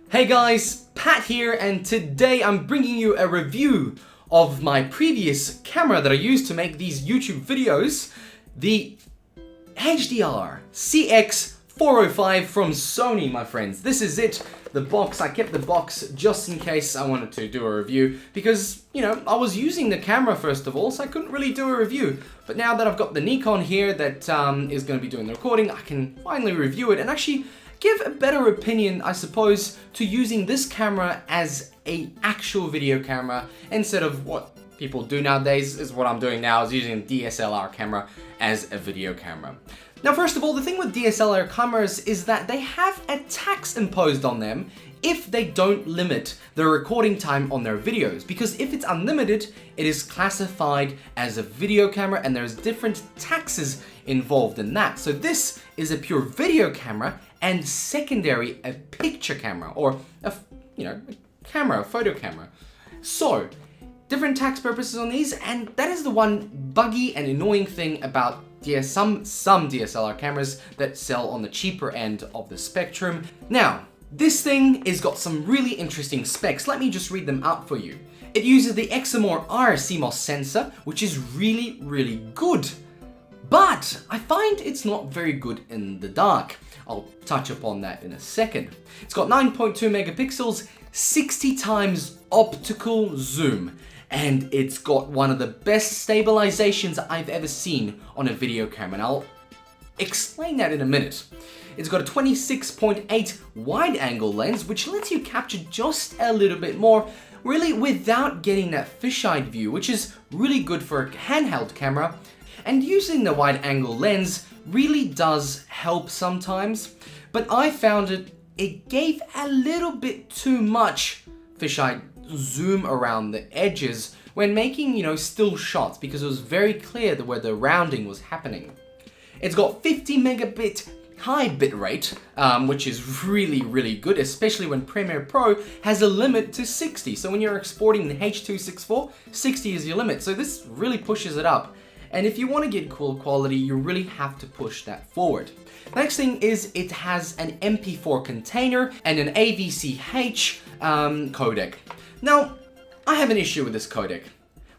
Hey guys, Pat here, and today I'm bringing you a review of my previous camera that I used to make these YouTube videos, the HDR CX405 from Sony, my friends. This is it, the box. I kept the box just in case I wanted to do a review because, you know, I was using the camera first of all, so I couldn't really do a review. But now that I've got the Nikon here that is going to be doing the recording, I can finally review it and actually give a better opinion, I suppose, to using this camera as a actual video camera instead of what people do nowadays is what I'm doing now, is using a DSLR camera as a video camera. Now, first of all, the thing with DSLR cameras is that they have a tax imposed on them if they don't limit the recording time on their videos, because if it's unlimited, it is classified as a video camera and there's different taxes involved in that. So this is a pure video camera and secondary a picture camera, or a photo camera. So different tax purposes on these, and that is the one buggy and annoying thing about some DSLR cameras that sell on the cheaper end of the spectrum. Now, this thing has got some really interesting specs. Let me just read them out for you. It uses the Exmor R CMOS sensor, which is really, really good. But I find it's not very good in the dark. I'll touch upon that in a second. It's got 9.2 megapixels, 60 times optical zoom, and it's got one of the best stabilizations I've ever seen on a video camera, and I'll explain that in a minute. It's got a 26.8 wide-angle lens, which lets you capture just a little bit more, really without getting that fisheye view, which is really good for a handheld camera. And using the wide-angle lens really does help sometimes, but I found it gave a little bit too much fisheye zoom around the edges when making, still shots, because it was very clear where the rounding was happening. It's got 50 megabit high bitrate, which is really, really good, especially when Premiere Pro has a limit to 60. So when you're exporting the H.264, 60 is your limit. So this really pushes it up. And if you want to get cool quality, you really have to push that forward. Next thing is it has an MP4 container and an AVCH codec. Now, I have an issue with this codec.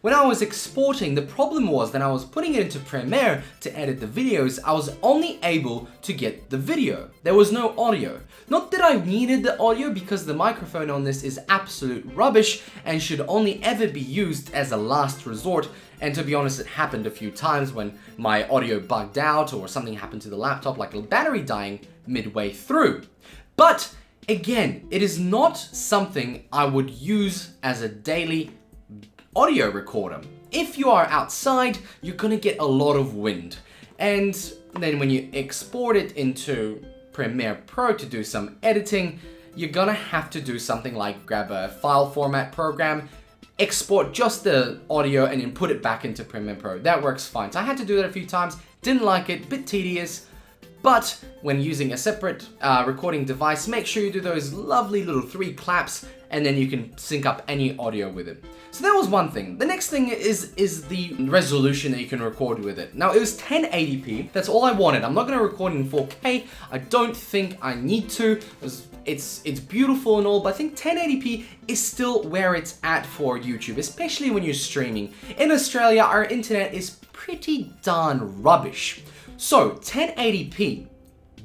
When I was exporting, the problem was that I was putting it into Premiere to edit the videos, I was only able to get the video. There was no audio. Not that I needed the audio, because the microphone on this is absolute rubbish and should only ever be used as a last resort. And to be honest, it happened a few times when my audio bugged out or something happened to the laptop, like a battery dying midway through. But again, it is not something I would use as a daily audio recorder. If you are outside, you're gonna get a lot of wind. And then when you export it into Premiere Pro to do some editing, you're gonna have to do something like grab a file format program, export just the audio, and then put it back into Premiere Pro. That works fine. So I had to do that a few times, didn't like it, bit tedious. But when using a separate recording device, make sure you do those lovely little 3 claps, and then you can sync up any audio with it. So that was one thing. The next thing is the resolution that you can record with it. Now, it was 1080p. That's all I wanted. I'm not going to record in 4K. I don't think I need to. It's beautiful and all, but I think 1080p is still where it's at for YouTube, especially when you're streaming. In Australia, our internet is pretty darn rubbish. So 1080p,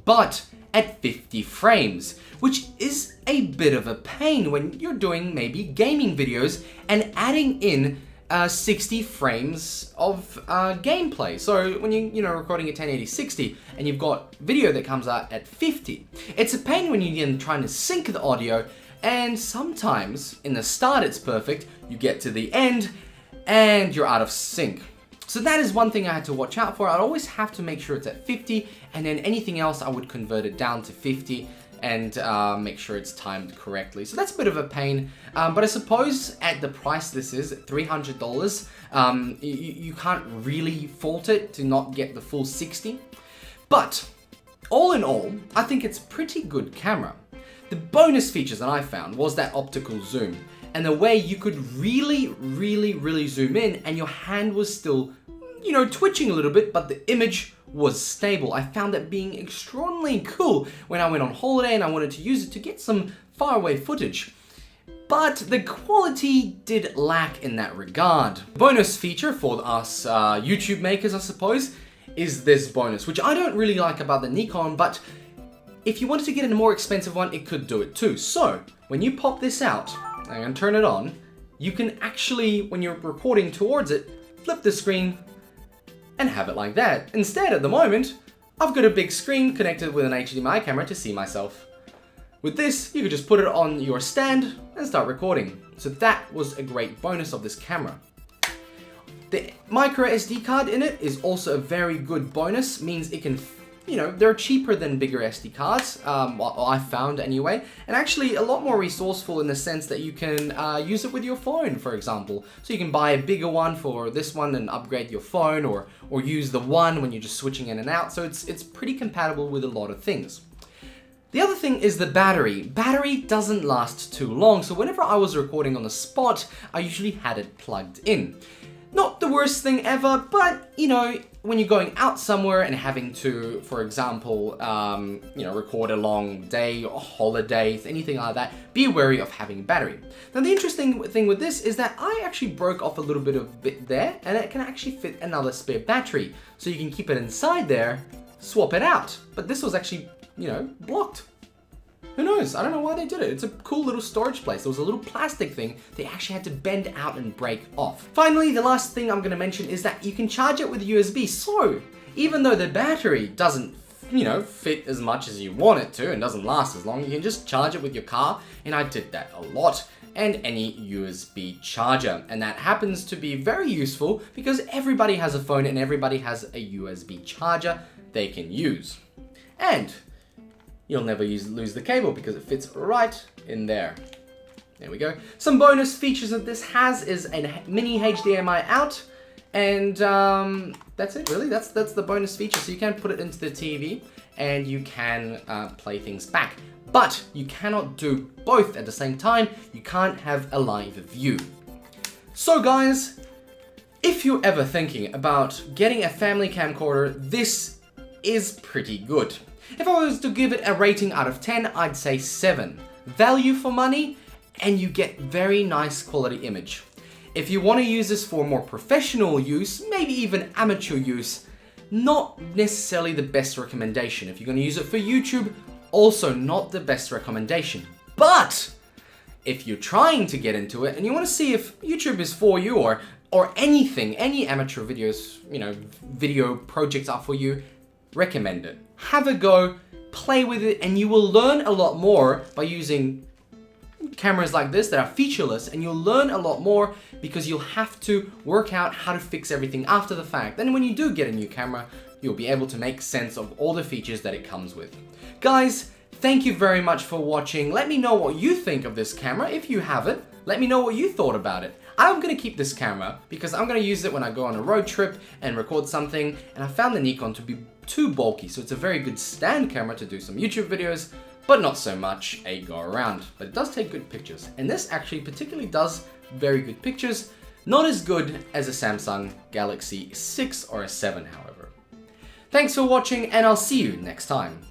but at 50 frames, which is a bit of a pain when you're doing maybe gaming videos and adding in 60 frames of gameplay. So when you're recording at 1080 60 and you've got video that comes out at 50, it's a pain when you're trying to sync the audio, and sometimes in the start it's perfect, you get to the end and you're out of sync. So that is one thing I had to watch out for. I'd always have to make sure it's at 50, and then anything else I would convert it down to 50 and make sure it's timed correctly. So that's a bit of a pain, but I suppose at the price this is, at $300, you can't really fault it to not get the full 60. But all in all, I think it's a pretty good camera. The bonus features that I found was that optical zoom, and the way you could really, really, really zoom in and your hand was still, twitching a little bit, but the image was stable. I found that being extraordinarily cool when I went on holiday and I wanted to use it to get some faraway footage. But the quality did lack in that regard. Bonus feature for us YouTube makers, I suppose, is this bonus, which I don't really like about the Nikon, but if you wanted to get a more expensive one, it could do it too. So, when you pop this out and turn it on, you can actually, when you're recording towards it, flip the screen and have it like that. Instead, at the moment, I've got a big screen connected with an HDMI camera to see myself. With this, you could just put it on your stand and start recording. So that was a great bonus of this camera. The micro SD card in it is also a very good bonus, means it can, you know, they're cheaper than bigger SD cards, I found anyway, and actually a lot more resourceful in the sense that you can use it with your phone, for example. So you can buy a bigger one for this one and upgrade your phone, or use the one when you're just switching in and out. So it's pretty compatible with a lot of things. The other thing is the battery. Battery doesn't last too long, so whenever I was recording on the spot, I usually had it plugged in. Not the worst thing ever, but you know, when you're going out somewhere and having to, for example, you know, record a long day or holidays, anything like that, be wary of having battery. Now the interesting thing with this is that I actually broke off a little bit of bit there, and it can actually fit another spare battery. So you can keep it inside there, swap it out. But this was actually, you know, blocked. Who knows? I don't know why they did it. It's a cool little storage place. There was a little plastic thing they actually had to bend out and break off. Finally, the last thing I'm going to mention is that you can charge it with USB. So, even though the battery doesn't, you know, fit as much as you want it to and doesn't last as long, you can just charge it with your car. And I did that a lot. And any USB charger. And that happens to be very useful because everybody has a phone and everybody has a USB charger they can use. And you'll never lose the cable because it fits right in there. There we go. Some bonus features that this has is a mini HDMI out, and that's it really. That's the bonus feature. So you can put it into the TV and you can play things back. But you cannot do both at the same time. You can't have a live view. So guys, if you're ever thinking about getting a family camcorder, this is pretty good. If I was to give it a rating out of 10, I'd say 7. Value for money, and you get very nice quality image. If you want to use this for more professional use, maybe even amateur use, not necessarily the best recommendation. If you're going to use it for YouTube, also not the best recommendation. But if you're trying to get into it and you want to see if YouTube is for you, or anything, any amateur videos, you know, video projects are for you, recommend it. Have a go, play with it, and you will learn a lot more by using cameras like this that are featureless, and you'll learn a lot more because you'll have to work out how to fix everything after the fact. Then when you do get a new camera, you'll be able to make sense of all the features that it comes with. Guys, thank you very much for watching. Let me know what you think of this camera. If you have it, let me know what you thought about it. I'm going to keep this camera because I'm going to use it when I go on a road trip and record something, and I found the Nikon to be too bulky, so it's a very good stand camera to do some YouTube videos, but not so much a go around. But it does take good pictures, and this actually particularly does very good pictures. Not as good as a Samsung Galaxy 6 or a 7, however. Thanks for watching, and I'll see you next time.